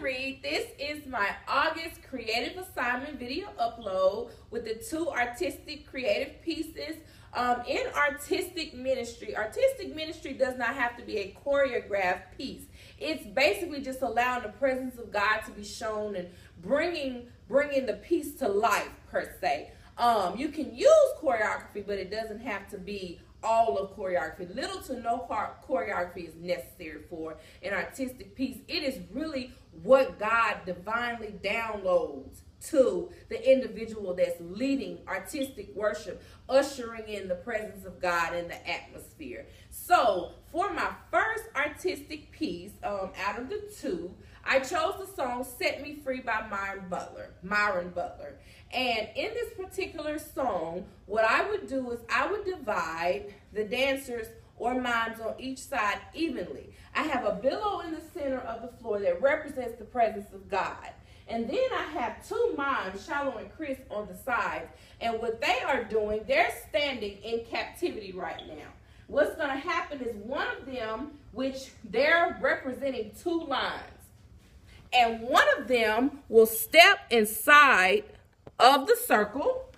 Reed. This is my August creative assignment video upload with the 2 artistic creative pieces. In artistic ministry does not have to be a choreographed piece. It's basically just allowing the presence of God to be shown and bringing the piece to life, per se. You can use choreography, but it doesn't have to be all of choreography. Little to no choreography is necessary for an artistic piece. It is really what God divinely downloads to the individual that's leading artistic worship, ushering in the presence of God in the atmosphere. So for my first artistic piece, out of the 2, I chose the song Set Me Free by Myron Butler. And in this particular song, what I would do is I would divide the dancers or mimes on each side evenly. I have a billow in the center of the floor that represents the presence of God. And then I have 2 mimes, Shallow and Chris, on the sides. And what they are doing, they're standing in captivity right now. What's going to happen is one of them, which they're representing 2 lines. And one of them will step inside of the circle.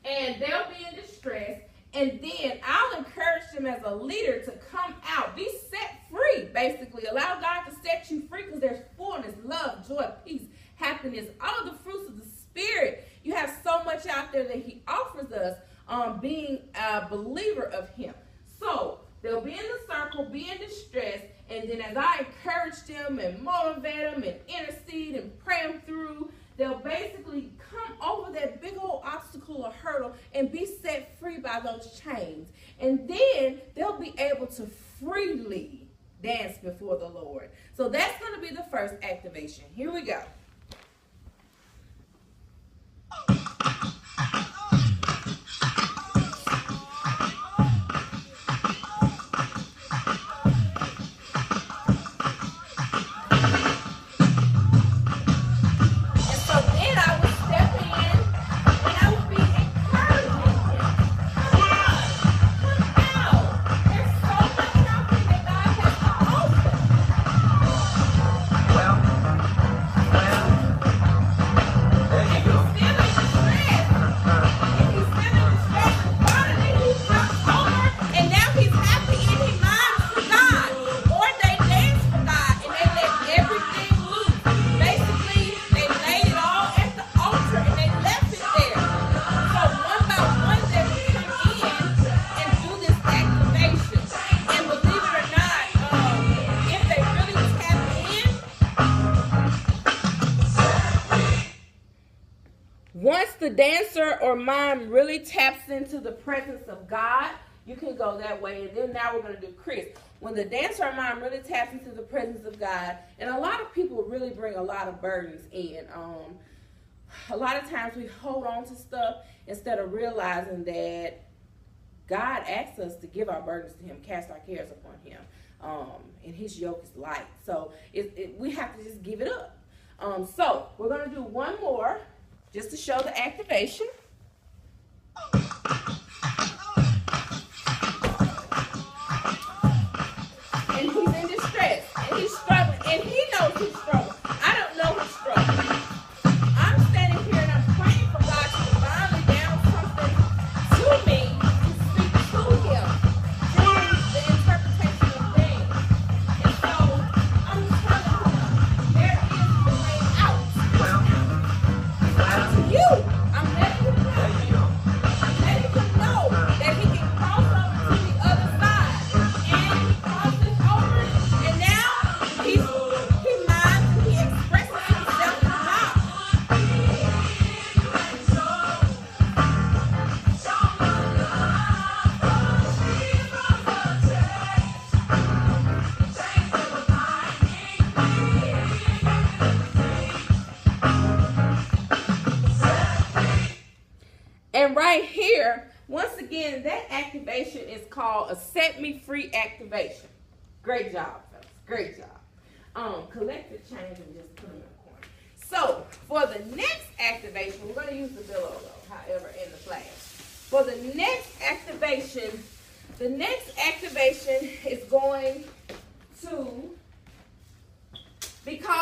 And they'll be in distress. And then I'll encourage them as a leader to come out. Be set free, basically. Allow God to set you free because there's fullness, love, joy, peace, happiness, all the fruits of the Spirit. You have so much out there that He offers us being a believer of Him. So they'll be in the circle, be in distress, and then as I encourage them and motivate them and intercede and pray them through, they'll basically come over that big old obstacle or hurdle and be set free by those chains. And then they'll be able to freely dance before the Lord. So that's going to be the first activation. Here we go. Once the dancer or mime really taps into the presence of God, you can go that way. And then now we're going to do Chris. When the dancer or mime really taps into the presence of God, and a lot of people really bring a lot of burdens in. A lot of times we hold on to stuff instead of realizing that God asks us to give our burdens to Him, cast our cares upon Him, and His yoke is light. So we have to just give it up. So we're going to do one more, just to show the activation. And he's in distress. And he's struggling. And he knows he's struggling. I don't know he's struggling. I'm standing here and I'm praying for God to divinely down something to me to speak to him during the interpretation of things. And so I'm telling him there is a way out. To you, I'm letting him know. I'm letting him know that he can cross over to the other side. And he crosses over, and now he minds and he expresses himself to God. And right here, once again, that activation is called a Set Me Free activation. Great job, fellas. Great job. Collect the change and just put them in the corner. So, for the next activation, we're going to use the billow though, however, in the flash. For the next activation is going to be called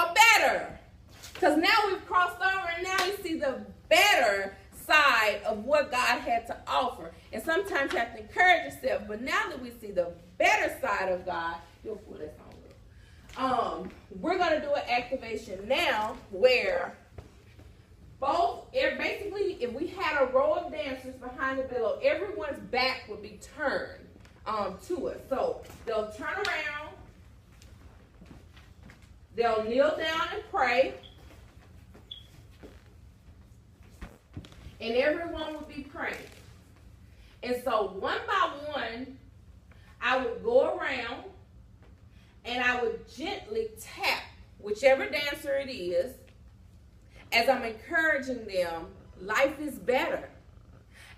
Because now we've crossed over and now you see the better side of what God had to offer. And sometimes you have to encourage yourself, but now that we see the better side of God, you'll pull that song. We're going to do an activation now where basically if we had a row of dancers behind the pillow, everyone's back would be turned to us. So they'll turn around, they'll kneel down and pray, and everyone would be praying. And so one by one, I would go around and I would gently tap whichever dancer it is as I'm encouraging them, life is better.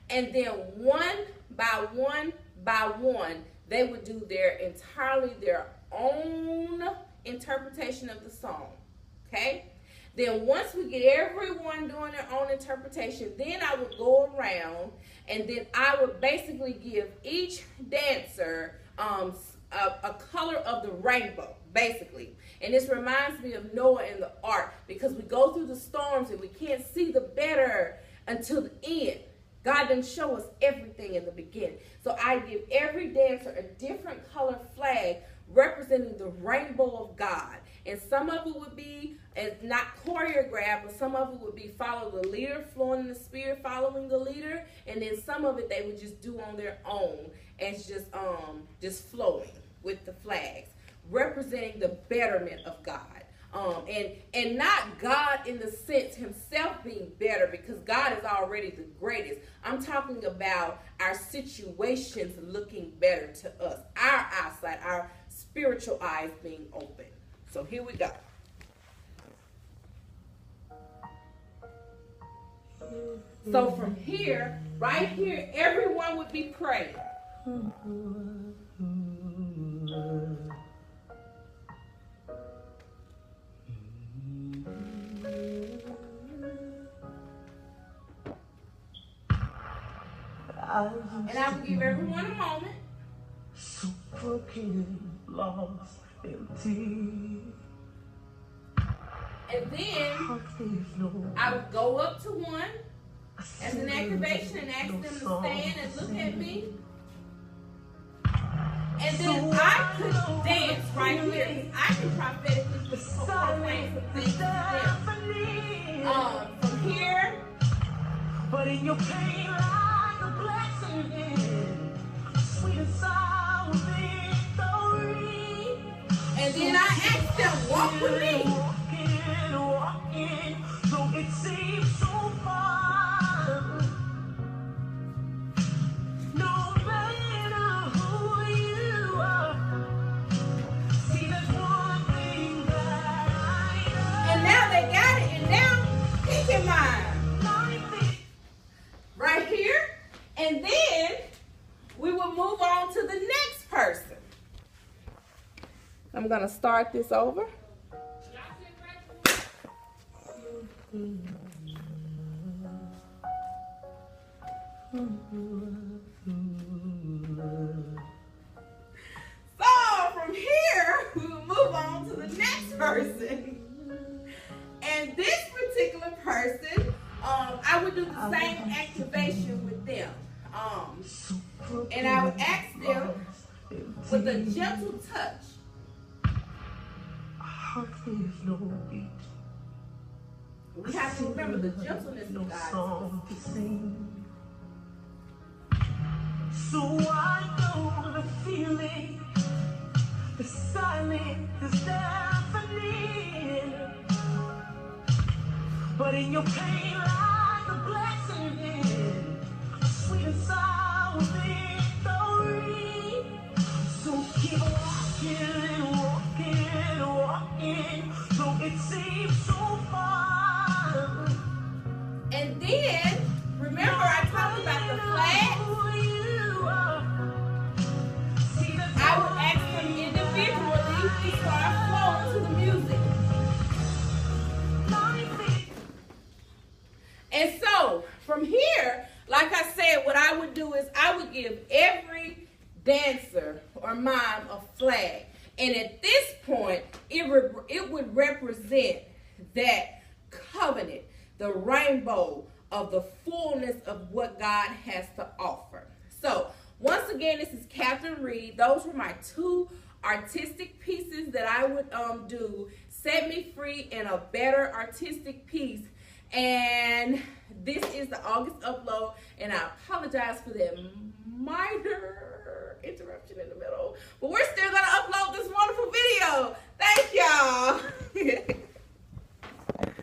And then one by one by one, they would do entirely their own interpretation of the song. Okay? Then once we get everyone doing their own interpretation, then I would go around and then I would basically give each dancer a color of the rainbow, basically. And this reminds me of Noah and the ark, because we go through the storms and we can't see the better until the end. God didn't show us everything in the beginning. So I give every dancer a different color flag representing the rainbow of God. And some of it would be not choreographed, but some of it would be follow the leader, flowing in the spirit, following the leader. And then some of it they would just do on their own and just flowing with the flags, representing the betterment of God. And not God in the sense himself being better, because God is already the greatest. I'm talking about our situations looking better to us, our eyesight, our spiritual eyes being open. So here we go. So from here, right here, everyone would be praying. And I will give everyone a moment. So broken, lost, empty. And then I would go up to one as an activation and ask them to stand and look at me. And then I could dance right here. I can prophetically proclaim some things to them. From here. But in your pain lies a blessing, sweet and sour victory. And then I ask them, walk with me. Walking, though it seems so far. No matter who you are, see there's one thing that I know. And now they got it, and now pick your mind. Right here, and then we will move on to the next person. I'm going to start this over. So from here, we will move on to the next person. And this particular person, I would do the same activation with them. And I would ask them with a gentle touch. We have to remember the gentleness of God. So I know the feeling, the silence is deafening. But in your pain lies a blessing, sweet and sour victory. So keep walking, walking, walking, though it seems so far. And then, remember I talked about the flag? I would ask them individually to start flowing to the music. And so, from here, like I said, what I would do is I would give every dancer or mime a flag. And at this point, it would represent that covenant, the rainbow of the fullness of what God has to offer. So once again, this is Kathryn Reed. Those were my 2 artistic pieces that I would do. Set me free in a better artistic piece. And this is the August upload, and I apologize for that minor interruption in the middle, but we're still gonna upload this wonderful video. Thank y'all.